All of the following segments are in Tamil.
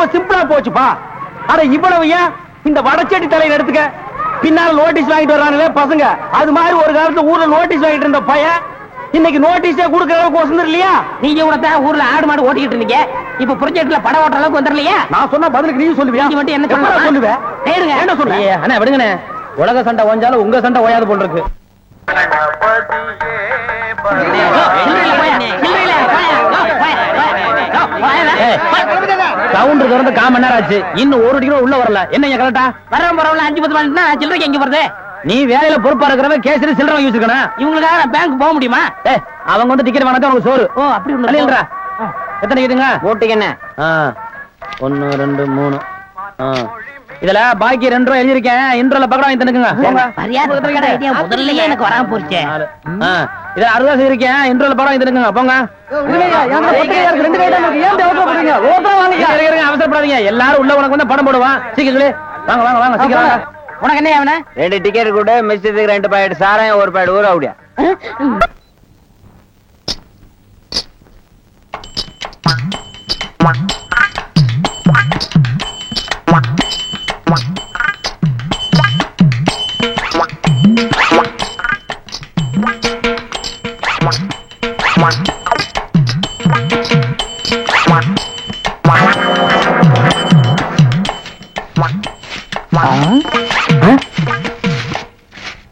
எவ்வளவு சிம்பிளா போச்சுப்பா. அட இவ்வளவு ஏன் இந்த வடச்சேட்டி தலையில எடுத்துக்க. பின்னால நோட்டீஸ் வாங்கிட்டு வர்றாங்களே பசங்க, அது மாதிரி ஒரு காலத்துல ஊர்ல நோட்டீஸ் வாங்கிட்டு இருந்த பையன் இன்னைக்கு நோட்டீஸே கொடுக்கற அளவுக்கு வசந்தர் இல்லையா? நீங்க கூட ஊர்ல ஆடு மாடு ஓட்டிட்டு இருந்தீங்க, இப்ப ப்ராஜெக்ட்ல படம் ஓட்டுற அளவுக்கு வந்துடலையா? நான் சொன்ன பதிலுக்கு நீ சொல்லுவியா? நீ மட்டும் என்ன சொல்லுவேன்? என்ன சொல்லுங்க அண்ணா, விடுங்கண்ணே. உலக சண்டை ஓஞ்சாலும் உங்க சண்டை ஓயாது போல் இருக்கு. சவுண்ட் திறந்து 1/4 மணி நேரம் ஆச்சு, இன்னும் ஒரு டிகிரி உள்ள வரல. என்ன கரெக்டா வரவன் பரவாயில்ல 5-10 மணினா சில்லறைக்கு எங்க வருது? நீ வேலையில பொறுப்பா இருக்கிறவன் கேசரி சில்லறை வாங்கி வச்சிருக்கணும். இவங்களுக்காக நான் பேங்க் போக முடியுமா? அவங்க வந்து டிக்கெட் வாங்கினா உனக்கு சோறு. ஓ அப்படி ஒண்ணு. எத்தனை கேட்டுங்க ஓட்டுக்கு என்ன? 1 2 3. இதுல பாக்கி 2 ரூபாய் எழுதிருக்கேன். இன்ட்ரோல பக்கம் வாங்கி தந்துக்குங்க. முதல்ல எனக்கு வராம போச்சு. இதுல 60 இருக்கேன். இன்ட்ரோல பக்கம் வாங்கி தந்துக்குங்க. போங்க. அவசரப்படாதீங்க, எல்லாரும் உள்ள உனக்கு வந்து படம் போடுவான். சீக்கிரம் வாங்க வாங்க வாங்க சீக்கிரம். உனக்கு என்ன அவன? 2 டிக்கெட் கூட மிஸ்ஸுக்கு 2 பாக்கெட் சாராயம் 1 பாக்கெட் ஊற அப்படியா?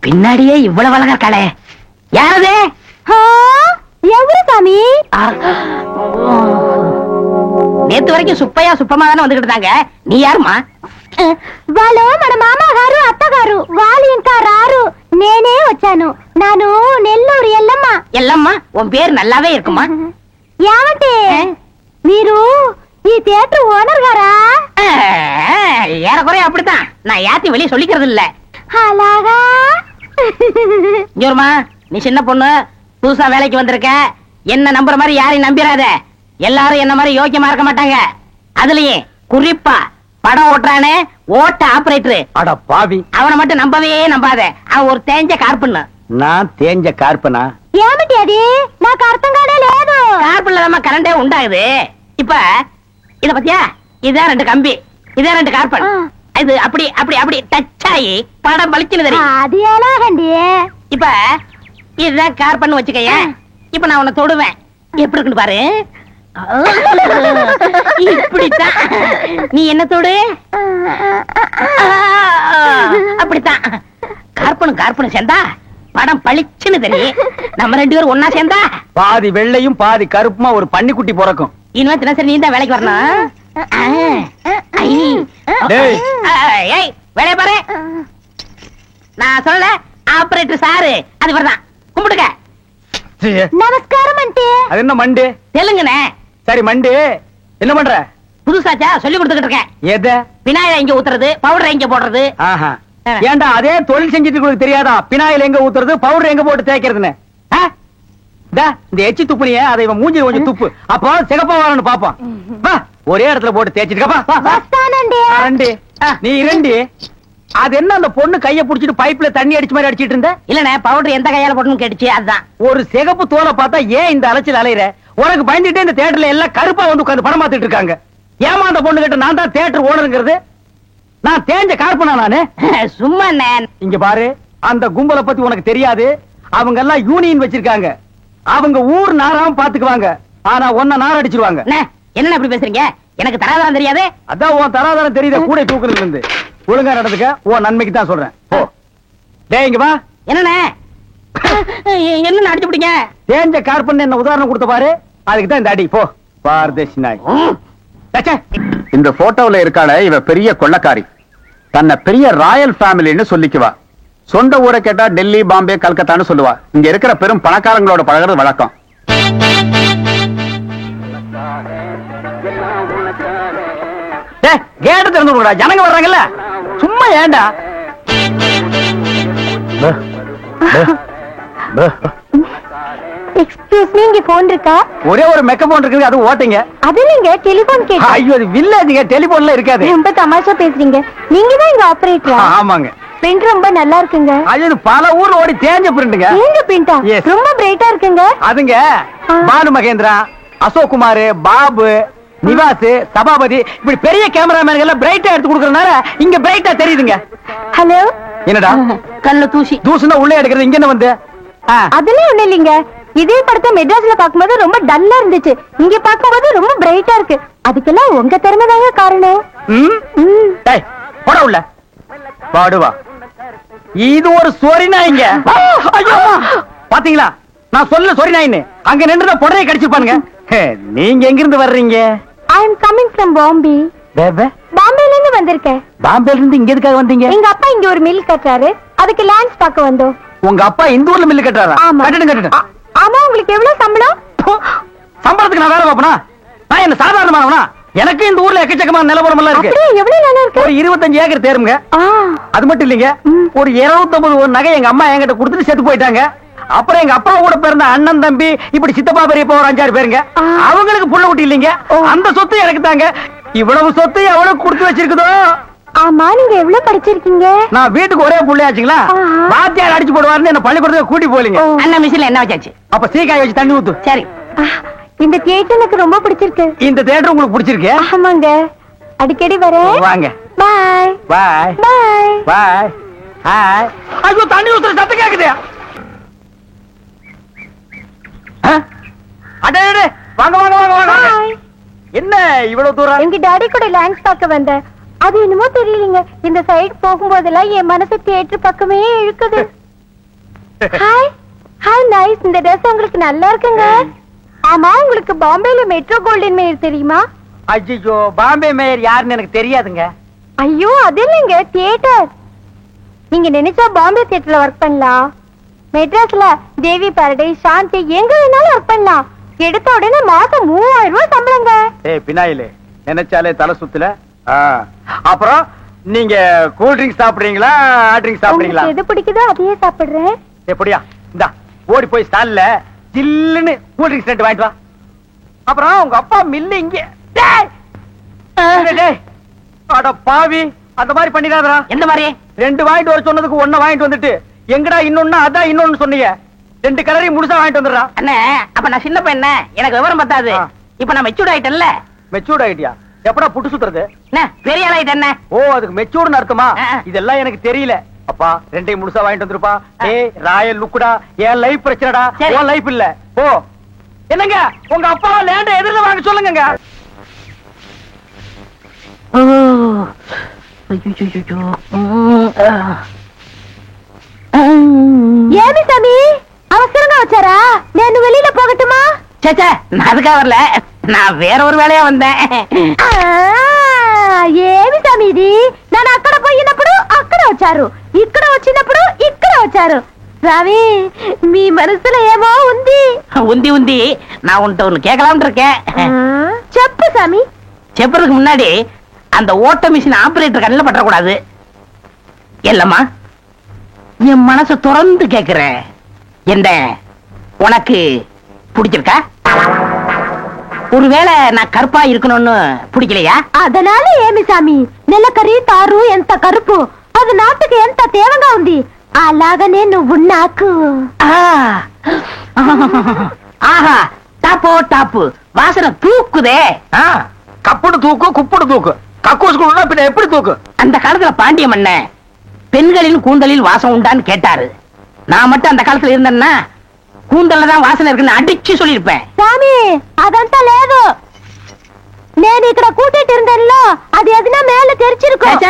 பின்னாடியே இவ்வளவு அழகா இருக்காளே, யாரது? எவரு சாமி? நேத்து வரைக்கும் சுப்பையா சுப்பமா தானே வந்துகிட்டு இருந்தாங்க, நீ யாருமா? వాళ్ళు మన మామగారు అత్తగారు, వాళ్ళు ఇంకా రారు, నేనే వచ్చాను. నాను నెల్లూరు ఎల్లమ్మ. ఎల్లమ్మ, உன் பேர் நல்லாவே இருக்குமா? ఏమంటే మీరు ఈ தியேட்டர் ஓனர் గారా? ஏறக்குறைய அப்படித்தான், நான் யாத்தையும் வெளியே சொல்லிக்கிறது இல்ல. అలాగా? ஜோர்மா, நீ சின்ன பொண்ணு, புதுசா வேலைக்கு வந்திருக்க, என்ன நம்புற மாதிரி யாரையும் நம்பிராத. எல்லாரும் என்ன மாதிரி யோக்கியமா இருக்க மாட்டாங்க. அதுலயே குறிப்பா படம் ஓட்டுறானே ஓட்ட ஆபரேட்டர், அட பாவி, அவனை மட்டும் நம்பவே நம்பாத. அவன் ஒரு தேஞ்ச கார்பன். நான் தேஞ்ச கார்பனா? ఏమిటి అది? నాకు అర్థం కానే లేదు. கார்பன்ல தான் கரண்டே உண்டாகுது. இப்ப இத பத்தியா, இதான் 2 கம்பி, இதான் 2 கார்பன். இது அப்படி அப்படி அப்படி டச் ஆகி படம் பளிச்சுன்னு தெரியும். அது எலாகண்டி. இப்ப இதுதான் கார்பன் வச்சுக்கய. இப்ப நான் உன்னை தொடுவேன், எப்படி இருக்குன்னு பாரு. இப்படித்தான் நீ என்ன தொடு, அப்படித்தான். கார்பனும் கார்பனும் சேர்ந்தா படம் பளிச்சுன்னு தெரியும். நம்ம 2 பேரும் ஒன்னா சேர்ந்தா பாதி வெள்ளையும் பாதி கருப்புமா ஒரு பன்னிக்குட்டி பிறக்கும். இனிமே தினசரி நீ தான் வேலைக்கு வரணும். வேலைய பாரு, நான் சொல்லல. ஆபரேட்டர் சாரு அது வரதான், கும்பிடுங்க. நமஸ்காரம் ஆண்டி. அது என்ன மண்டு? தெலுங்குனே. சரி மண்டு, என்ன பண்ற? புதுசாச்சா சொல்லி கொடுத்துக்கிட்டு இருக்கேன். எத? விநாயகர் எங்க ஊத்துறது, பவுடர் எங்க போடுறது. ஏண்டா அதே தொழில் செஞ்சுட்டு தெரியாதா பினாயில் எங்க ஊத்துறது, பவுடர் எங்க போட்டு தேய்க்கிறதுன்னு? இந்த எச்சி துப்புனியே, அதை இவன் மூஞ்சி கொஞ்சம் துப்பு, அப்போ சிகப்பா வரணும் பாப்பான். ஒரே இடத்துல போட்டு தேய்ச்சிட்டு நீ 2. அது என்ன அந்த பொண்ணு கைய புடிச்சிட்டு பைப்ல தண்ணி அடிச்ச மாதிரி அடிச்சிட்டு இருந்த? இல்லனே, பவுடர் எந்த கையால போடணும்னு கேட்டுச்சு, அதுதான். ஒரு சிகப்பு தோலை பார்த்தா ஏன் இந்த அலைச்சல் அலையிற? உனக்கு பயந்துட்டே இந்த தியேட்டர்ல எல்லாம் கருப்பா வந்து உட்கார்ந்து படம் பார்த்துட்டு இருக்காங்க. ஏமா அந்த பொண்ணு கிட்ட நான் தான் தியேட்டர் ஓனருங்கிறது? நான் தேஞ்ச கார்பனா நானு? சும்மா இங்க பாரு, அந்த கும்பலை பத்தி உனக்கு தெரியாது. அவங்க எல்லாம் யூனியன் வச்சிருக்காங்க. அவங்க ஊர் நாராம பாத்துக்குவாங்க, ஆனா ஒன்ன நார அடிச்சிருவாங்க. என்ன அப்படி பேசுறீங்க? எனக்கு தராதரம் தெரியாது. அதான் உன் தராதரம் தெரியுத கூட தூக்குறதுல இருந்து. ஒழுங்கா நடந்துக்க, உன் நன்மைக்கு தான் சொல்றேன். போ. டேய் இங்க வா. என்னண்ணே என்ன அடிச்சு பிடிங்க? தேஞ்ச கார்பன் என்ன உதாரணம் கொடுத்த பாரு, அதுக்கு தான் இந்த அடி. போ பார்தேசி நாய். இந்த போட்டோல இருக்காள இவ பெரிய கொள்ளக்காரி, தன்னை பெரிய ராயல் ஃபேமிலின்னு சொல்லிக்குவா. சொந்த ஊரை கேட்டா டெல்லி, பாம்பே, கல்கத்தான்னு சொல்லுவா. இங்க இருக்கிற பெரும் பணக்காரங்களோட பழகிறது வழக்கம். கேட்ட திறந்து விடுடா, ஜனங்க வர்றாங்கல்ல, சும்மா ஏண்டா? எக்ஸ்கியூஸ் மீ, இங்க போன் இருக்கா? ஒரே ஒரு மெக்க போன் இருக்குது, அது ஓட்டுங்க. அது இல்லங்க, டெலிபோன் கேட்டா. ஐயோ அது வில்லேஜ்ங்க, டெலிபோன்ல இருக்காது. ரொம்ப தமாஷா பேசுறீங்க. நீங்க தான் இங்க ஆபரேட்டரா? ஆமாங்க. பிரிண்ட் ரொம்ப நல்லா இருக்குங்க. அது பல ஊர்ல ஓடி தேஞ்ச பிரிண்ட்ங்க. தேஞ்ச பிரிண்டா? ரொம்ப பிரைட்டா இருக்குங்க. அதுங்க பானு மகேந்திரா, அசோக் குமார், பாபு, நிவாஸ், சபாபதி இப்படி பெரிய கேமராமேன் எல்லாம் பிரைட்டா எடுத்து கொடுக்கறதுனால இங்க பிரைட்டா தெரியுதுங்க. ஹலோ, என்னடா கண்ணு தூசி தூசுனா உள்ளே எடுக்கிறது, இங்க என்ன வந்து? அதெல்லாம் ஒண்ணு இல்லைங்க. இதே படத்தை மெட்ராஸ்ல பாக்கும்போது ரொம்ப டல்லா இருந்துச்சு, இங்க பாக்கும்போது ரொம்ப பிரைட்டா இருக்கு. அதுக்கெல்லாம் உங்க திறமை தாங்க காரணம். டேய் போடா உள்ள பாடுவா. இது ஒரு சொரி நாய்ங்க. ஐயோ பாத்தீங்களா, நான் சொல்ல சொரி நாயின்னு. அங்க நின்று புடவை கடிச்சிருப்பானுங்க. நீங்க எங்க இருந்து வர்றீங்க? ஐ அம் கமிங் ஃப்ரம் பாம்பே. பாம்பேல இருந்து வந்திருக்கேன். பாம்பேல இருந்து இங்க எதுக்காக வந்தீங்க? எங்க அப்பா இங்க ஒரு மில் கட்டுறாரு, அதுக்கு லேண்ட்ஸ் பார்க்க வந்தோம். உங்க அப்பா இந்த ஊர்ல மில்லு கட்டுறாரா? ஆமா. கட்டணும். ஆமா, உங்களுக்கு எவ்வளவு சம்பளம்? சம்பளத்துக்கு நான் வேலை பார்ப்பனா? நான் என்ன சாதாரணமானவனா? எனக்கு இந்த ஊர்ல எக்கச்சக்கமான நிலவரம் எல்லாம் இருக்கு. அப்படியே எவ்வளவு நிலம் இருக்கு? ஒரு 25 ஏக்கர் தேருங்க. அது மட்டும் இல்லைங்க, ஒரு 250 ஒரு நகை எங்க அம்மா என்கிட்ட கொடுத்துட்டு செத்து போயிட்டாங்க. அப்புறம் எங்க அப்பா கூட பிறந்த அண்ணன் தம்பி இப்படி சித்தப்பா பெரியப்பா ஒரு 5-6 பேருங்க. அவங்களுக்கு புள்ள குட்டி இல்லைங்க. அந்த சொத்து எனக்கு தாங்க. இவ்வளவு சொத்து எவ்வளவு கொடுத்து வச்சிருக்குதோ. ஆமா, நீங்க எவ்வளவு படிச்சிருக்கீங்க? நான் வீட்டுக்கு ஒரே புள்ளையாச்சுங்களா, வாத்தியார் அடிச்சு போடுவாருன்னு என்ன பள்ளிக்கூடத்துக்கு கூட்டி போலீங்க. அண்ணா மிஷின்ல என்ன வச்சாச்சு? அப்ப சீக்காய் வச்சு தண்ணி ஊத்து. சரி. இந்த தியேட்டர் எனக்கு ரொம்ப பிடிச்சிருக்கு. இந்த தியேட்டர் உங்களுக்கு பிடிச்சிருக்கு? ஆமாங்க, அடிக்கடி வரேன். வாங்க. பாய் பாய் பாய் பாய். ஹாய். ஐயோ தண்ணி ஊத்துற சத்தம் கேக்குது. அடே வாங்க வாங்க வாங்க வாங்க. பாய். என்ன இவ்வளவு தூரம்? எங்க டாடி கூட லேண்ட்ஸ் பார்க்க வந்தேன். அது என்னமோ தெரியலங்க, இந்த சைடு போகும்போதெல்லாம் என் மனசு தியேட்டர் பக்கமே இழுக்குது. Hi hi, nice. இந்த ட்ரெஸ் உங்களுக்கு நல்லா இருக்குங்க. ஆமா, உங்களுக்கு பாம்பேல மெட்ரோ கோல்டன் மேயர் தெரியுமா? ஐயோ, பாம்பே மேயர் யாருன்னு எனக்கு தெரியாதுங்க. ஐயோ, அது இல்லைங்க, தியேட்டர். நீங்க நினைச்சா பாம்பே தியேட்டர்ல ஒர்க் பண்ணலாம். மெட்ராஸ்ல தேவி பாரடைஸ், சாந்தி எங்க வேணாலும் ஒர்க் பண்ணலாம். எடுத்த உடனே மாசம் 3000 ரூபாய் சம்பளங்க. ஏய் பினாயிலே, நினைச்சாலே தலை சுத்துல. அப்புறம் நீங்க கூல் ட்ரிங்க்ஸ் சாப்பிடுறீங்களா, ஹாட் ட்ரிங்க்ஸ் சாப்பிடுறீங்களா? உங்களுக்கு எது பிடிக்குதோ அதையே சாப்பிடுறேன். எப்படியா? இந்தா ஓடி போய் ஸ்டால்ல ஜில்லுன்னு கூல் ட்ரிங்க்ஸ் 2 வாங்கிட்டு வா. அப்புறம் உங்க அப்பா மில்லு இங்க. டேய் டேய், அட பாவி, அந்த மாதிரி பண்ணிடாதடா. எந்த மாதிரி? 2 வாங்கிட்டு வர சொன்னதுக்கு 1 வாங்கிட்டு வந்துட்டு எங்கடா இன்னொன்னு அதான் இன்னொன்னு சொன்னீங்க. 2 கலரையும் முழுசா வாங்கிட்டு வந்துடுறா. அண்ணே, அப்ப நான் சின்ன பையன், எனக்கு விவரம் பத்தாது. இப்ப நான் மெச்சூர்ட் ஆயிட்டேன்ல. மெச்சூர்ட் ஆயிட்டியா? எப்படா புட்டு சுத்துறது? என்ன பெரிய ஆள் ஆயிட்டேன்? ஓ, அதுக்கு மெச்சூர்னு அர்த்தமா? இதெல்லாம் எனக்கு தெரியல. அப்பா 2 முழுசா வாங்கிட்டு வந்துருப்பா. ஏய் ராயல் லுக்குடா, என் லைஃப் பிரச்சனைடா, உன் லைஃப் இல்ல. ஓ என்னங்க, உங்க அப்பா லேண்ட எதிரில வாங்க சொல்லுங்க. ஏமி சாமி, அவசரமா வச்சாரா? நான் வெளியில போகட்டுமா? சேச்சே, நான் அதுக்காக வரல, நான் வேற ஒரு வேலையா வந்தேன். ఏమి సమీది నన్ను అక్కడ పోయినప్పుడు అక్కడ వచ్చారు, ఇక్కడ వచ్చినప్పుడు ఇక్కడ వచ్చారు. சாமி, మీ మనసులో ఏమో ఉంది. உந்தி உந்தி நான் உன்கிட்ட ஒண்ணு கேட்கலாம்னு இருக்கேன். చెప్పు சாமி. செப்பறதுக்கு முன்னாடி அந்த ஓட்ட மிஷின் ஆபரேட்டர் கண்ணில் பற்றக்கூடாது. இல்லம்மா, என் மனசை திறந்து கேட்கிறேன். என்ன உனக்கு பிடிச்சிருக்கா? ஒருவேளை நான் கருப்பா இருக்கணும்னு பிடிக்கலையா? அதனால ఏమి సామి, నెలకరి తారు ఎంత కరుపు, అది నాటుకు ఎంత తేవగా ఉంది. అలాగనే నువ్వు నాకు. ஆஹா, டாப்போ டாப்பு, வாசனை தூக்குதே. கப்புடு தூக்கு, குப்புடு தூக்கு, கக்கூசுக்குள்ள பின்ன எப்படி தூக்கு? அந்த காலத்துல பாண்டிய மன்ன பெண்களின் கூந்தலில் வாசம் உண்டான்னு கேட்டாரு. நான் மட்டும் அந்த காலத்துல இருந்தேன்னா கூந்தல்ல தான் வாசனை இருக்குன்னு அடிச்சு சொல்லிருப்பேன். சாமி, అదంతా లేదు. నేను ఇక్కడ కూటిட்டு இருந்தேன்ல, அது எதுனா மேல தெரிச்சிருக்கும்.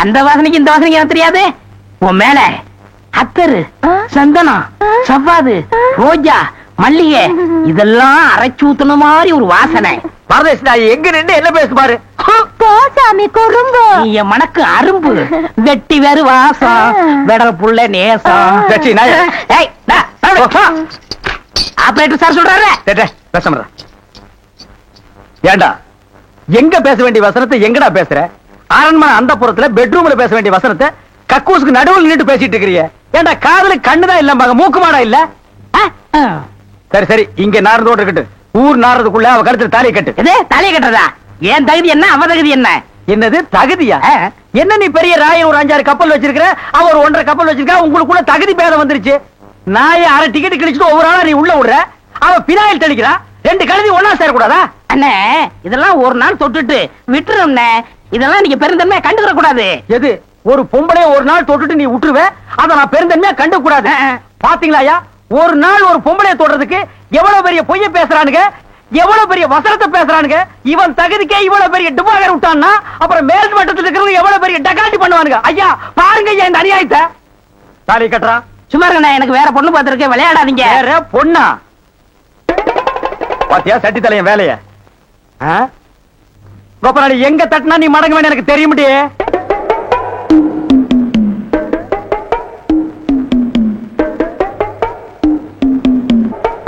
அந்த வாசனைக்கு இந்த வாசனைக்கு எனக்கு தெரியாது. உன் மேல அத்தரு, சந்தனம், சவ்வாது, ரோஜா, மல்லிகை இதெல்லாம் அரைச்சு ஊத்துன மாதிரி ஒரு வாசனை. பரதேசி நாய் எங்க நின்று என்ன பேசு பாரு. போ சாமி, குறும்பு. நீ என் மனக்கு அரும்பு, வெட்டி வேறு வாசம், வெடல் புள்ள நேசம். ஆபரேட்டர் சார் சொல்றாரு. பேச ஏண்டா, எங்க பேச வேண்டிய வசனத்தை எங்கடா பேசுற? அரண்மனை அந்த புறத்துல பெட்ரூம்ல பேச வேண்டிய வசனத்தை கக்கூசுக்கு நடுவில் நின்று பேசிட்டு இருக்கிறீங்க. ஏண்டா, காதுல கண்ணுதான் இல்ல, மூக்கு மாடா இல்ல? சரி சரி, இங்க நாரதோடு இருக்கட்டும். ஊர் நாரதுக்குள்ள அவ கருத்துல தாலியை கட்டு. தாலியை கட்டுறதா? ஏன் தகுதி என்ன, அவ தகுதி என்ன? என்னது தகுதியா? என்ன நீ பெரிய ராய ஒரு 5-6 கப்பல் வச்சிருக்கிற, அவ ஒரு 1.5 கப்பல் வச்சிருக்கா, உங்களுக்குள்ள தகுதி பேதம் வந்துருச்சு. நாய அரை டிக்கெட் கிழிச்சிட்டு ஒவ்வொரு ஆளா நீ உள்ள விடுற, அவ பினாயில் தெளிக்கிறா. 2 கழுதி ஒன்னா சேரக்கூடாதா? அண்ணே இதெல்லாம் ஒரு நாள் தொட்டுட்டு விட்டுரும்ண்ணே. இதெல்லாம் நீங்க பெருந்தன்மையா கண்டுக்கிற கூடாது. எது ஒரு பொம்பளைய ஒரு நாள் தொட்டுட்டு நீ விட்டுருவ, அத நான் பெருந்தன்மையா கண்டு கூடாது. பாத்தீங்களா ஐயா, ஒரு நாள் ஒரு பொம்பளைய தொடுறதுக்கு எவ்வளவு பெரிய பொய்ய பேசுறானுங்க, எவ்வளவு பெரிய வசனத்தை பேசுறானுங்க. இவன் தகுதிக்கே இவ்வளவு பெரிய டுபாகர் விட்டான்னா அப்புறம் மேல் மட்டத்தில் இருக்கிறவங்க எவ்வளவு பெரிய டகாட்டி பண்ணுவானுங்க. ஐயா பாருங்க ஐயா இந்த அநியாயத்தை. தாலி கட்டுறா. சும்மா இருக்கண்ணே, எனக்கு வேற பொண்ணு பார்த்திருக்கேன், விளையாடாதீங்க. வேற பொண்ணா? பாத்தியா சட்டி தலையன் வேலைய. கோபராணி எங்க தட்டினா நீ மடங்க வேணும் எனக்கு தெரிய முடியே.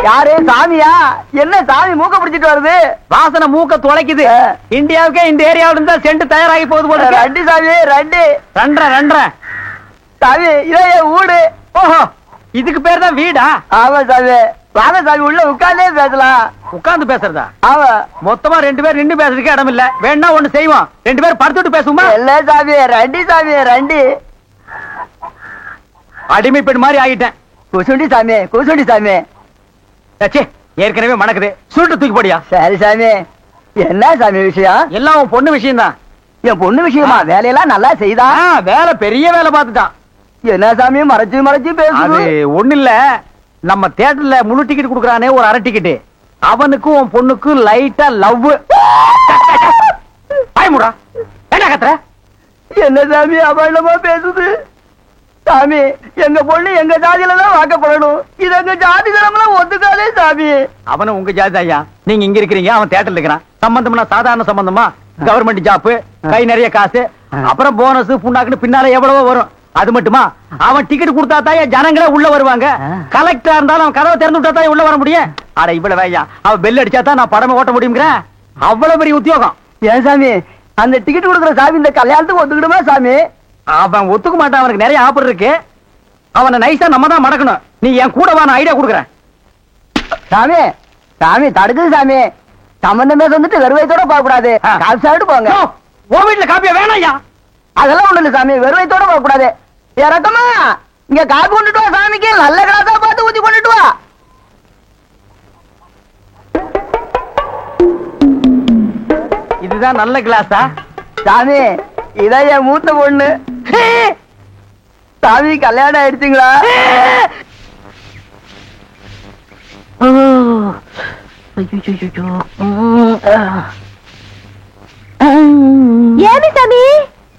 யாரு சாமியா? என்ன சாமி மூக்க பிடிச்சிட்டு வருது? வாசனை மூக்க துளைக்குது. இந்தியாவுக்கே இந்த ஏரியாவில இருந்தா சென்ட் தயாராகி போகுது போல. ரெண்டு சாமி ரெண்டு ரெண்டரை சாமி இதே வீடு. ஓஹோ, இதுக்கு பேர் தான் வீடா? ஆமா சாமி. வாங்க சாமி உள்ள உட்கார்ந்தே பேசலாம். உட்கார்ந்து பேசுறதா? ஆமா. மொத்தமா ரெண்டு பேர் நின்று பேசுறதுக்கு இடம் இல்ல. வேணா ஒண்ணு செய்வோம், ரெண்டு பேரும் படுத்துட்டு பேசுமா? இல்ல சாமி ரெண்டு சாமி ரெண்டு. அடிமை பெண் மாதிரி ஆகிட்டேன். குசுண்டி சாமி குசுண்டி சாமி. ச்சே, ஏற்கனவே மணக்குது. சுருட்டு தூக்கி போடியா. சரி சாமி. என்ன சாமி விஷயம்? எல்லாம் உன் பொண்ணு விஷயம் தான். என் பொண்ணு விஷயமா? வேலையெல்லாம் நல்லா செய்தா? வேலை பெரிய வேலை பார்த்துட்டான். என்ன சாமி மறைச்சு மறைச்சு அது பேசுது? ஒண்ணு இல்ல, நம்ம தியேட்டர்ல முழு டிக்கெட் குடுக்கறானே ஒரு அரை டிக்கெட், அவனுக்கும் உன் பொண்ணுக்கும் லைட்டா லவ். பயமுடா என்ன கத்துற? என்ன சாமி அபாண்டமா பேசுது? சாமி எங்க பொண்ணு எங்க ஜாதியில தான் வாக்கப்படணும். இது எங்க ஜாதி தரம்லாம் ஒத்துக்காதே சாமி. அவனும் உங்க ஜாதி ஐயா. நீங்க இங்க இருக்கிறீங்க, அவன் தியேட்டர்ல இருக்கிறான். சம்பந்தம்னா சாதாரண சம்பந்தமா? கவர்மெண்ட் ஜாப், கை நிறைய காசு, அப்புறம் போனஸ் புண்ணாக்குன்னு பின்னால எவ்வளவோ வரும். அது மட்டுமா, அவன் டிக்கெட் கொடுத்தா தான் ஜனங்களே உள்ள வருவாங்க. கலெக்டரா இருந்தாலும் அவன் கதவை திறந்து விட்டா தான் உள்ள வர முடியும். அட இவ்வளவு ஐயா, அவன் பெல் அடிச்சா தான் நான் படமே ஓட்ட முடியுங்கிற அவ்வளவு பெரிய உத்தியோகம். ஏன் சாமி அந்த டிக்கெட் கொடுக்குற சாமி இந்த கல்யாணத்துக்கு ஒத்துக்கிடுமா சாமி? அவன் ஒத்துக்க மாட்டான், அவனுக்கு நிறைய ஆஃபர் இருக்கு. அவனை நைஸா நம்ம தான் மடக்கணும். நீ என் கூட வா, நான் ஐடியா கொடுக்குறேன். சாமி சாமி தடுக்குது சாமி. சம்பந்தமே வந்துட்டு வெறுவைத்தோட போக கூடாது. காசு சாப்பிட்டு போங்க. உன் வீட்டுல காப்பியா வேணாம் ஐயா. அதெல்லாம் ஒண்ணு இல்ல சாமி, வெறுவைத்தோட போக கூடாது. இறக்கமா இங்க காப்பி கொண்டுட்டு வா சாமிக்கு. நல்ல கிளாஸா பார்த்து ஊத்தி கொண்டுட்டு வா. இதுதான் நல்ல கிளாஸா? சாமி இதான் என் மூத்த பொண்ணு. சாமி கல்யாணம் ஆயிடுச்சுங்களா? ஏமி சாமி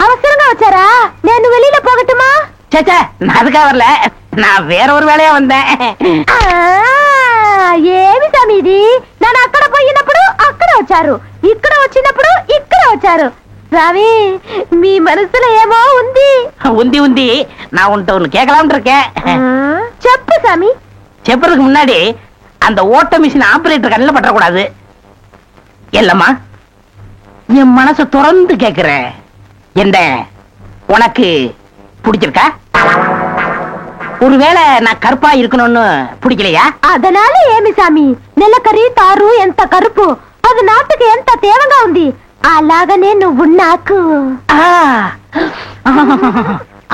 அவசரங்க வச்சாரா? நான் வெளியில போகட்டுமா? சேச்சே, நான் அதுக்காக வரல, நான் வேற ஒரு வேலையா வந்தேன். ఏమి సమీది నన్ను అక్కడ పోయినప్పుడు అక్కడ వచ్చారు, ఇక్కడ వచ్చినప్పుడు ఇక్కడ వచ్చారు. రావి మీ మనసులో ఏమో ఉంది. உந்தி உந்தி நான் உன்கிட்ட ஒண்ணு கேட்கலாம்னு இருக்கேன். చెప్పు சாமி. செப்பறதுக்கு முன்னாடி அந்த ஓட்ட மிஷின் ஆபரேட்டர் கண்ணில் பற்றக்கூடாது. இல்லம்மா, என் மனசை திறந்து கேட்கிறேன். என்ன உனக்கு பிடிச்சிருக்கா? ஒருவேளை நான் கருப்பா இருக்கணும்னு பிடிக்கலையா? அதனால ఏమి సామి, నెలకరి తారు ఎంత కరుపు, అది నాటుకు ఎంత తేవగా ఉంది. అలాగనే నువ్వు నాకు.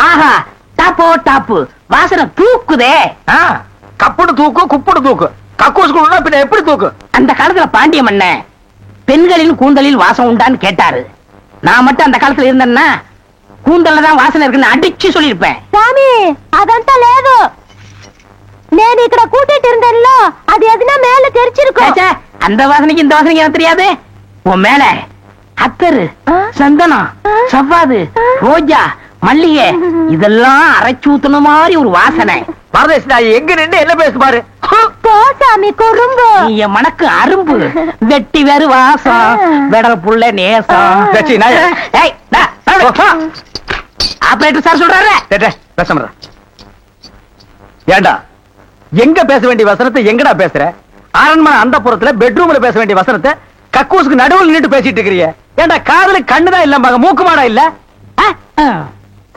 ஆஹா, டாப்போ டாப்பு, வாசனை தூக்குதே. கப்புடு தூக்கு, குப்புடு தூக்கு, கக்கூசுக்குள்ள பின்ன எப்படி தூக்கு? அந்த காலத்துல பாண்டிய மன்னன் பெண்களின் கூந்தலில் வாசம் உண்டான்னு கேட்டாரு. நான் மட்டும் அந்த காலத்துல இருந்தேன்னா கூந்தல்ல தான் வாசனை இருக்குன்னு அடிச்சு சொல்லிருப்பேன். సామి అదంతా లేదు, నేను ఇక్కడ కూటిட்டு இருந்தேன்ல, அது எதுனா மேல தெரிச்சிருக்கும். ச்சே, அந்த வாசனைக்கு இந்த வாசனைக்கு எனக்கு தெரியாது. உன் மேல அத்தரு, சந்தனம், சவ்வாது, ரோஜா, மல்லிகை இதெல்லாம் அரைச்சு ஊத்துன மாதிரி ஒரு வாசனை. பரதேசி நாய் எங்க நின்று என்ன பேசு பாரு. போ சாமி குறும்பு. நீ என் மனக்கு அரும்பு, வெட்டி வேறு வாசம், வெடல் புள்ள நேசம். சச்சி, நாயே. ஏய், டா, ஆபரேட்டர் சார் சொல்றாரு. பேச ஏண்டா, எங்க பேச வேண்டிய வசனத்தை எங்கடா பேசுற? அரண்மனை அந்த புறத்துல பெட்ரூம்ல பேச வேண்டிய வசனத்தை கக்கூசுக்கு நடுவில் நின்று பேசிட்டு இருக்கிறீங்க. ஏண்டா காதுல கண்ணுதான் இல்ல, மூக்கு மாடா இல்ல?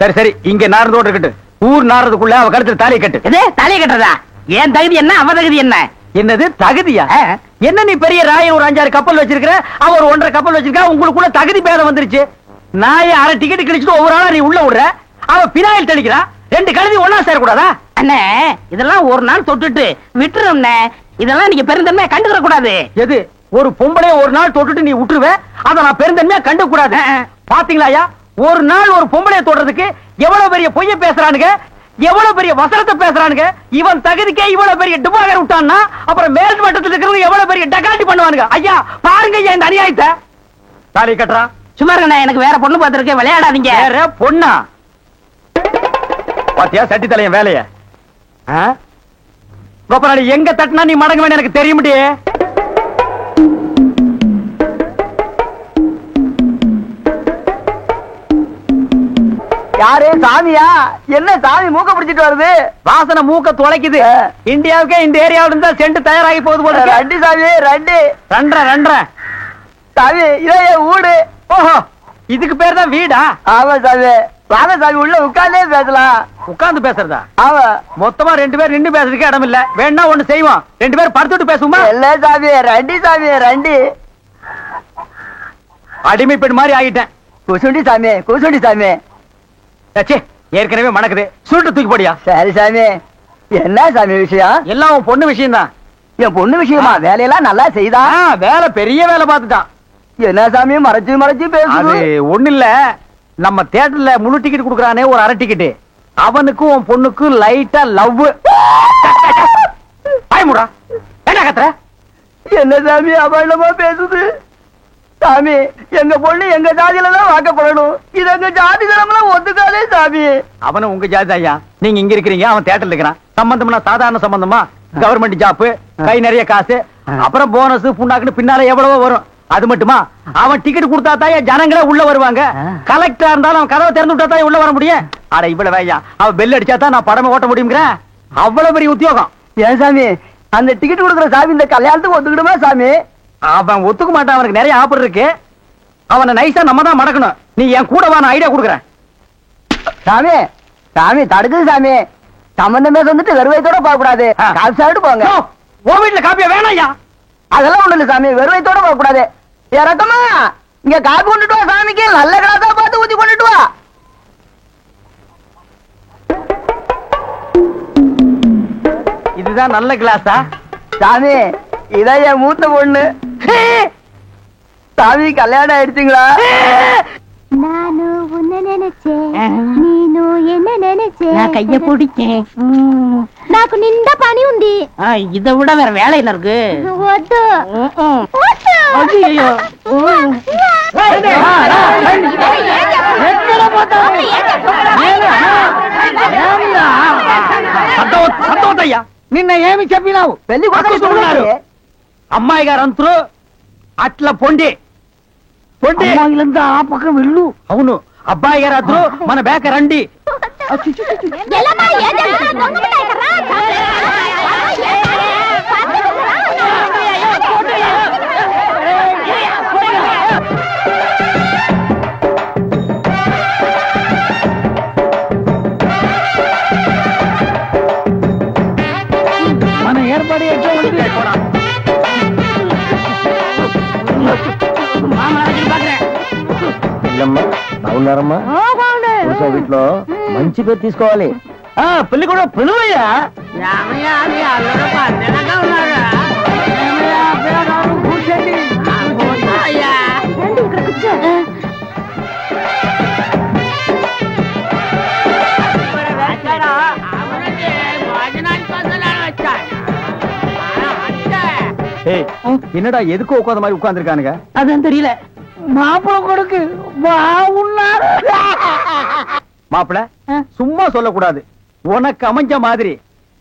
சரி சரி, இங்க நார்ந்தோடு இருக்கட்டும். ஊர் நார்றதுக்குள்ள அவ கழுத்துல தாலியை கட்டு. எது தாலியை கட்டுறதா? ஏன் தகுதி என்ன, அவ தகுதி என்ன? என்னது தகுதியா? என்ன நீ பெரிய ராயன் ஒரு 5-6 கப்பல் வச்சிருக்கிற, அவ ஒரு 1.5 கப்பல் வச்சிருக்கா, உங்களுக்குள்ள தகுதி பேதம் வந்துருச்சு. நாயை அரை டிக்கெட் கிழிச்சிட்டு ஒவ்வொரு ஆளா நீ உள்ள விடுற, அவ பினாயில் தெளிக்கிறா. 2 கழுதி ஒன்னா சேரக்கூடாதா? அண்ணே, இதெல்லாம் ஒரு நாள் தொட்டுட்டு விட்டுரும்ண்ணே. இதெல்லாம் நீங்க பெருந்தன்மையா கண்டுக்கிற கூடாது. எது ஒரு பொம்பளைய ஒரு நாள் தொட்டுட்டு நீ விட்டுருவே, அதை நான் பெருந்தன்மையா கண்டு கூடாது. பாத்தீங்களா ஐயா, ஒரு நாள் ஒரு பொம்பளைய தொடுறதுக்கு எவ்வளவு பெரிய பொய்ய பேசுறானுங்க, எவ்வளவு பெரிய வசனத்தை பேசுறானுங்க. இவன் தகுதிக்கே இவ்வளவு பெரிய டிபாகர் விட்டான்னா அப்புறம் மேல் மட்டத்தில் இருக்கிறவங்க எவ்வளவு பெரிய டகாட்டி பண்ணுவானுங்க. ஐயா பாருங்க ஐயா இந்த அநியாயத்தை. தாலி கட்டுறா. சும்மா இருங்கண்ணா, எனக்கு வேற பொண்ணு பார்த்திருக்கேன், விளையாடாதீங்க. வேற பொண்ணா? பாத்தியா சட்டி தலையன் வேலைய? கோபராணி எங்க தட்டினா நீ மடங்க வேணும் எனக்கு தெரிய முடியே. யாரு சாமியா? என்ன சாமி மூக்க பிடிச்சிட்டு வருது? வாசனை மூக்க தொலைக்குது. இந்தியாவுக்கே இந்த ஏரியாவில இருந்தா சென்ட் தயாராகி போகுது போல. ரெண்டு சாமி ரெண்டு ரெண்டரை சாமி இதே வீடு. ஓஹோ, இதுக்கு பேர் தான் வீடா? ஆமா சாமி. வாங்க சாமி உள்ள உட்கார்ந்தே பேசலாம். உட்கார்ந்து பேசுறதா? ஆமா. மொத்தமா 2 பேர் நின்று பேசுறதுக்கு இடம் இல்ல. வேணா ஒண்ணு செய்வோம், 2 பேர் படுத்துட்டு பேசுவோமா? இல்ல சாமி ரெண்டு சாமி ரெண்டு. அடிமை பெண் மாதிரி ஆகிட்டேன். குசுண்டி சாமி குசுண்டி சாமி. ஏற்கனவே மணக்குது, சுருட்டு தூக்கி போடியா. சரி சாமி. என்ன சாமி விஷயம்? எல்லாம் உன் பொண்ணு விஷயம் தான். என் பொண்ணு விஷயமா? வேலையெல்லாம் நல்லா செய்தா? வேலை பெரிய வேலை பார்த்துட்டான். என்ன சாமி மறைச்சு மறைச்சு அது பேசுது? ஒண்ணு இல்ல, நம்ம தியேட்டர்ல முழு டிக்கெட் குடுக்கறானே ஒரு அரை டிக்கெட், அவனுக்கும் உன் பொண்ணுக்கும் லைட்டா லவ். பயமுடா, என்ன கத்துற? என்ன சாமி அபலமா பேசுது? சாமி எங்க பொண்ணு எங்க ஜாதியில தான் வாக்கப்படணும். இது எங்க ஜாதி தரம்லாம் ஒத்துக்காதே சாமி. அவனும் உங்க ஜாதி ஐயா. நீங்க இங்க இருக்கிறீங்க, அவன் தியேட்டர்ல இருக்கிறான். சம்பந்தம்னா சாதாரண சம்பந்தமா? கவர்மெண்ட் ஜாப், கை நிறைய காசு, அப்புறம் போனஸ் புண்ணாக்குன்னு பின்னால எவ்வளவோ வரும். அது மட்டுமா, அவன் டிக்கெட் கொடுத்தா தான் ஜனங்களே உள்ள வருவாங்க. கலெக்டரா இருந்தாலும் அவன் கதவை திறந்து விட்டா தான் உள்ள வர முடியும். அட இவ்வளவு ஐயா, அவன் பெல் அடிச்சா தான் நான் படமே ஓட்ட முடியுங்கிற அவ்வளவு பெரிய உத்தியோகம். ஏன் சாமி அந்த டிக்கெட் கொடுக்குற சாமி இந்த கல்யாணத்துக்கு ஒத்துக்கிடுமா சாமி? அவன் ஒத்துக்க மாட்டான், அவனுக்கு நிறைய ஆஃபர் இருக்கு. அவனை நைஸா நம்ம தான் மடக்கணும். நீ என் கூட வா, நான் ஐடியா கொடுக்குறேன். சாமி சாமி தடுக்குது சாமி. சம்பந்தமே வந்துட்டு வெறுவையத்தோட போக கூடாது, காசு சாப்பிட்டு போங்க. உன் வீட்டுல காப்பியா வேணாம் ஐயா. அதெல்லாம் ஒண்ணு இல்ல சாமி, வெறுவையத்தோட போக கூடாது. இறக்கமா இங்க காப்பி கொண்டுட்டு வா சாமிக்கு, நல்ல கிளாஸா பார்த்து ஊத்தி கொண்டுட்டு வா. இதுதான் நல்ல கிளாஸா? சாமி இதான் என் மூத்த பொண்ணு. சாமி கல்யாணம் ஆயிடுச்சுங்களா? நானு உன்னை நினைச்சேன், நீனு என்ன நினைச்சேன். நான் கைய பிடிச்சேன். నాకు నిండా పని ఉంది. இதை விட வேற வேலை என்ன இருக்கு? వద్దు ஐயோ, సంతోషయ్యా నిన్న ఏమి చెప్పినావు? పెళ్లి కొడుకున్నారు అమ్మాయి గారు అంతరు అట్లా పొండి పొండి అమ్మాయిలంతా ఆ పక్క వెళ్ళు. అవును, అబ్బాయి గారు అద్దరు మన బేక రండి. ఎల్లమ్మా ఏం చేస్తున్నావు? దొంగ కర్రా. మన ఏర్పాటు ఎట్లా ఉంది? బాగున్నారమ్మా? వీటిలో మంచి పేరు తీసుకోవాలి. పెళ్లి కూడా పిలువయ్యా. రండి ఇక్కడ కూర్చో. என்னடா எதுக்கு உட்காந்த மாதிரி உட்கார்ந்துருக்கானுங்க? அதான் தெரியல. மாப்பிள கொடுக்கு பாவுன்னாரு. மாப்பிள சும்மா சொல்லக்கூடாது. உனக்கு அமைஞ்ச மாதிரி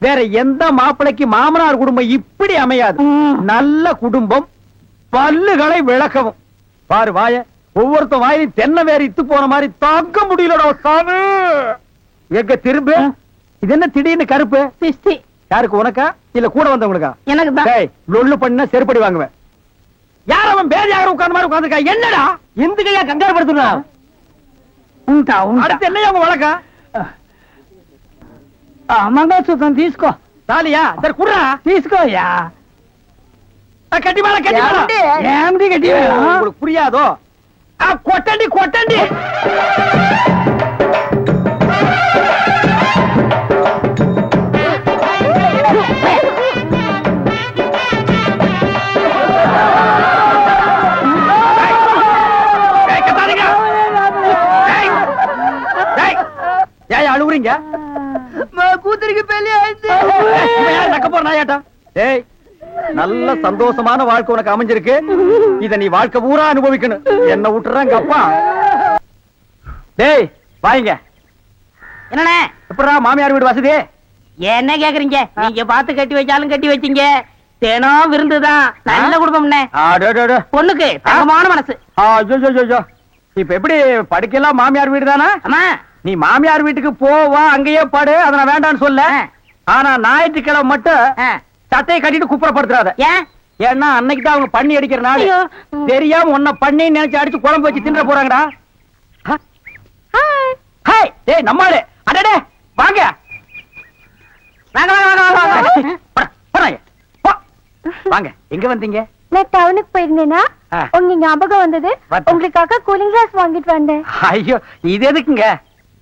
வேற எந்த மாப்பிளைக்கு மாமனார் குடும்பம் இப்படி அமையாது. நல்ல குடும்பம், பல்லுகளை விளக்கவும். பாரு வாய, ஒவ்வொருத்த வாயிலும் தென்னை வேற இத்து போன மாதிரி தாக்க முடியலடா சாமி. எங்க திரும்ப இது என்ன திடீர்னு கருப்பு? சிஸ்தி. யாருக்கு, உனக்கா இல்ல கூட வந்தவங்களுக்கா? எனக்கு தான். லொல்லு பண்ண செருப்படி வாங்குவேன். யார் அவன் பேர் யாரும் உட்கார்ந்த மாதிரி உட்கார்ந்துருக்கா? என்னடா எந்துக்கையா கங்காரு படுத்துறா? ఉంటా ఉంటా. அடுத்து என்னையா உங்க வழக்கா? మంగళసూత్రం తీసుకో. தாலியா? சரி குடுறா. తీసుకోయ్యా. கட்டி மேல கட்டி மேல. ఏమిటి గట్టి? உங்களுக்கு புரியாதோ? கொட்டண்டி கொட்டண்டி. கவுறீங்க? கூத்துருக்கு பெரிய நக்க போற நாயாட்டா. ஏய், நல்ல சந்தோஷமான வாழ்க்கை உனக்கு அமைஞ்சிருக்கு. இத நீ வாழ்க்கை பூரா அனுபவிக்கணும். என்ன விட்டுறாங்க அப்பா. டேய் வாங்க. என்னண்ணே எப்படா மாமியார் வீடு வசதி? என்ன கேக்குறீங்க? நீங்க பார்த்து கட்டி வச்சாலும் கட்டி வச்சீங்க. தினம் விருந்துதான். நல்ல குடும்பம்ண்ணே. பொண்ணுக்கு தங்கமான மனசு. இப்ப எப்படி படுக்கலாம்? மாமியார் வீடு தானா? ஆமா. நீ மாமியார் வீட்டுக்கு போவா, அங்கேயே படு. அத நான் வேண்டான்னு சொல்ல. ஆனா ஞாயிற்றுக்கிழமை மட்டும் சட்டையை கட்டிட்டு குப்புறப்படுத்துறாத. ஏன்? ஏன்னா அன்னைக்கு தான் அவங்க பண்ணி அடிக்கிற நாள். தெரியாம உன்னை பண்ணி நினைச்சு அடிச்சு குழம்பு வச்சு தின்ற போறாங்கடா. ஹாய், டேய் நம்மாளே. அடடே வாங்க. வாங்க வாங்க வாங்க வாங்க. வாங்க. எங்க வந்தீங்க? நான் டவுனுக்கு போயிருந்தேனா உங்க ஞாபகம் வந்தது. உங்களுக்காக கூலிங் கிளாஸ் வாங்கிட்டு வந்தேன். ஐயோ, இது எதுக்குங்க?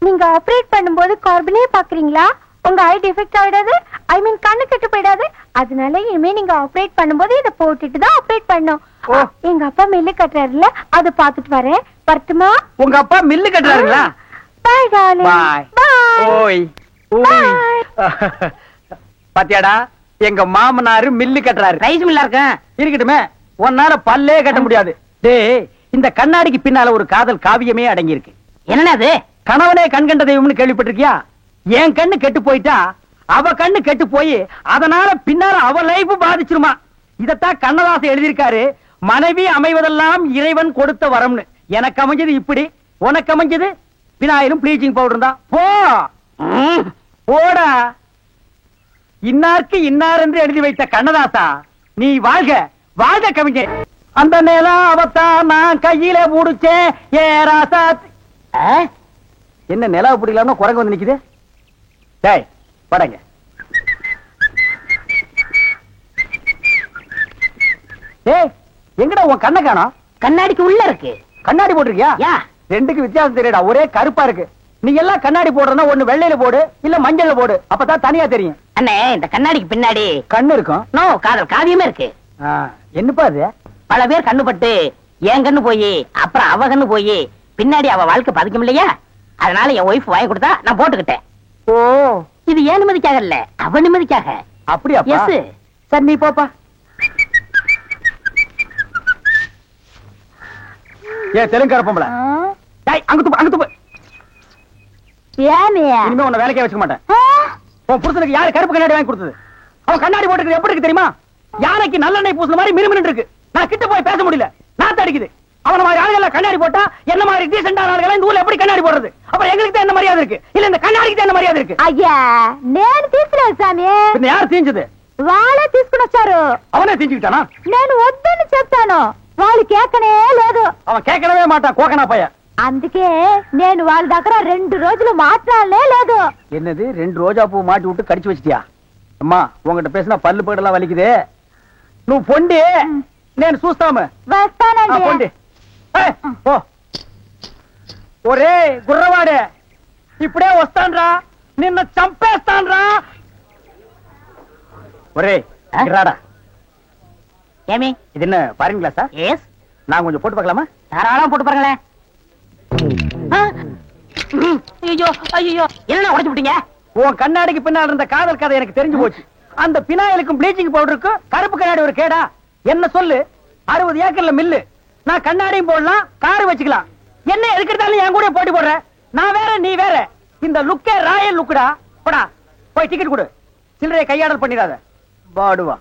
நீங்க ஆபரேட் பண்ணும்போது கார்பனே பாக்குறீங்களா? உங்க ஐ டிஃபெக்ட் ஆயிடாது. ஐ மீன் கண்ணு கெட்டு போயிடாது. அதனால இனிமே நீங்க ஆபரேட் பண்ணும்போது இத போட்டுட்டு தான் ஆபரேட் பண்ணும். எங்க அப்பா மில்லு கட்டுறாருல, அத பாத்துட்டு வரேன். வரட்டுமா? உங்க அப்பா மில்லு கட்டுறாருங்களா? Bye darling. பை. ஓய் ஓய். பாத்தியாடா, எங்க மாமனாரு மில்லு கட்டுறாரு. ரைஸ் மில்லா இருக்கேன். இருக்கட்டுமே, உன்னால பல்லே கட்ட முடியாது. டேய், இந்த கண்ணாடிக்கு பின்னால ஒரு காதல் காவியமே அடங்கி இருக்கு. என்னன்னா அது? கணவனே கண் கண்ட தெய்வம்னு கேள்விப்பட்டிருக்கியா? என் கண்ணு கெட்டு போயிட்டா அவ கண்ணு கெட்டு போய் அதனால பின்னால அவ லைஃப் பாதிச்சிருமா. இதத்தான் கண்ணதாசன் எழுதியிருக்காரு. மனைவி அமைவதெல்லாம் இறைவன் கொடுத்த வரம்னு. எனக்கு அமைஞ்சது இப்படி, உனக்கு அமைஞ்சது பினாயிலும் ப்ளீச்சிங் பவுடர் தான். போ போடா. இன்னாருக்கு இன்னார் என்று எழுதி வைத்த கண்ணதாசா, நீ வாழ்க வாழ்க கவிஞர். அந்த நேரம் அவத்தான் நான் கையில முடிச்சேன். ஏ ராசா. என்ன நிலவு பிடிக்கலாம்னு குரங்கு வந்து நிக்குது. டேய் படங்க. டேய், எங்கடா உன் கண்ணை காணோம்? கண்ணாடிக்கு உள்ள இருக்கு. கண்ணாடி போட்டிருக்கியா? யா. ரெண்டுக்கு வித்தியாசம் தெரியடா. ஒரே கருப்பா இருக்கு. நீ எல்லாம் கண்ணாடி போடுறனா ஒண்ணு வெள்ளையில போடு, இல்ல மஞ்சள்ல போடு. அப்பதான் தனியா தெரியும். அண்ணே, இந்த கண்ணாடிக்கு பின்னாடி கண்ணு இருக்கும். நோ காதல் காவியமே இருக்கு. என்னப்பா அது? பல பேர் கண்ணு பட்டு என் கண்ணு போய் அப்புறம் அவ கண்ணு போய் பின்னாடி அவ வாழ்க்கை பதிக்கும் இல்லையா? அதனால என் ஒய்ஃப் வாங்கி கொடுத்தா நான் போட்டுக்கிட்டேன். ஓ, இது ஏன் நிம்மதிக்காக இல்ல, அவ நிம்மதிக்காக. அப்படியா? எஸ். சரி நீ போப்பா. ஏ தெலுங்கு பொம்பளை. டேய் அங்க துப்பு, அங்க துப்பு. ஏனியா? இனிமே உன்னை வேலைக்கே வச்சுக்க மாட்டேன். உன் புருஷனுக்கு யாரு கருப்பு கண்ணாடி வாங்கி கொடுத்தது? அவன் கண்ணாடி போட்டுக்கிறது எப்படி இருக்கு தெரியுமா? யானைக்கு நல்லெண்ணெய் பூசுன மாதிரி மிருமின்னு இருக்கு. நான் கிட்ட போய் பேச முடியல. நாத்து அடிக்குது. அவன மாதிரி ஆளுகளை கண்ணாடி போட்டா என்ன மாதிரி டீசென்டான ஆளுகளை இந்த ஊர்ல எப்படி கண்ணாடி போடுறது? அப்புறம் எங்களுக்கு தான் என்ன மரியாதை இருக்கு? இல்ல இந்த கண்ணாடிக்கு தான் என்ன மரியாதை இருக்கு? అయ్యా నేను తీసుకున్నాను సామి. பின்ன யார் தீஞ்சது? వాళ్ళే తీసుకుని వచ్చారు. அவனே தீஞ்சுக்கிட்டானா? నేను వద్దని చెప్తాను. వాళ్ళు కేకనే లేదు. அவன் கேட்கவே மாட்டான், கோகனா பைய. అందుకే నేను వాళ్ళ దగ్గర 2 రోజులు మాట్లాడలే లేదు. என்னது 2 ரோஜா பூ மாட்டி விட்டு கடிச்சு வச்சிட்டியா? அம்மா உங்ககிட்ட பேசினா பல்லு பேடெல்லாம் வலிக்குது. నువ్వు పొండి, నేను చూస్తాము. వస్తానండి. పొండి. ఓ ఒరే గుర్రవాడే, ఇప్పుడే వస్తాన్రా, నిన్ను చంపేస్తాన్రా. ఒరే రాడా. ஏமி, இது என்ன பாருங்க கிளாஸா? எஸ். நான் கொஞ்சம் போட்டு பார்க்கலாமா? தாராளமா போட்டு பாருங்களேன். ஐயோ ஐயோ, என்ன உடைச்சு விட்டீங்க? உன் கண்ணாடிக்கு பின்னால் இருந்த காதல் கதை எனக்கு தெரிஞ்சு போச்சு. அந்த பினாயிலுக்கும் ப்ளீச்சிங் பவுடருக்கும் கருப்பு கண்ணாடி ஒரு கேடா? என்ன சொல்லு. 60 ஏக்கர்ல மில்லு. நான் கண்ணாடியும் போடலாம், காரு வச்சுக்கலாம். என்ன எதுக்கிட்டாலும் என் கூட போட்டி போடுற. நான் வேற நீ வேற. இந்த லுக்கே ராயல் லுக்குடா. போடா போய் டிக்கெட் கொடு. சில்லறையை கையாடல் பண்ணிடாத. பாடுவா.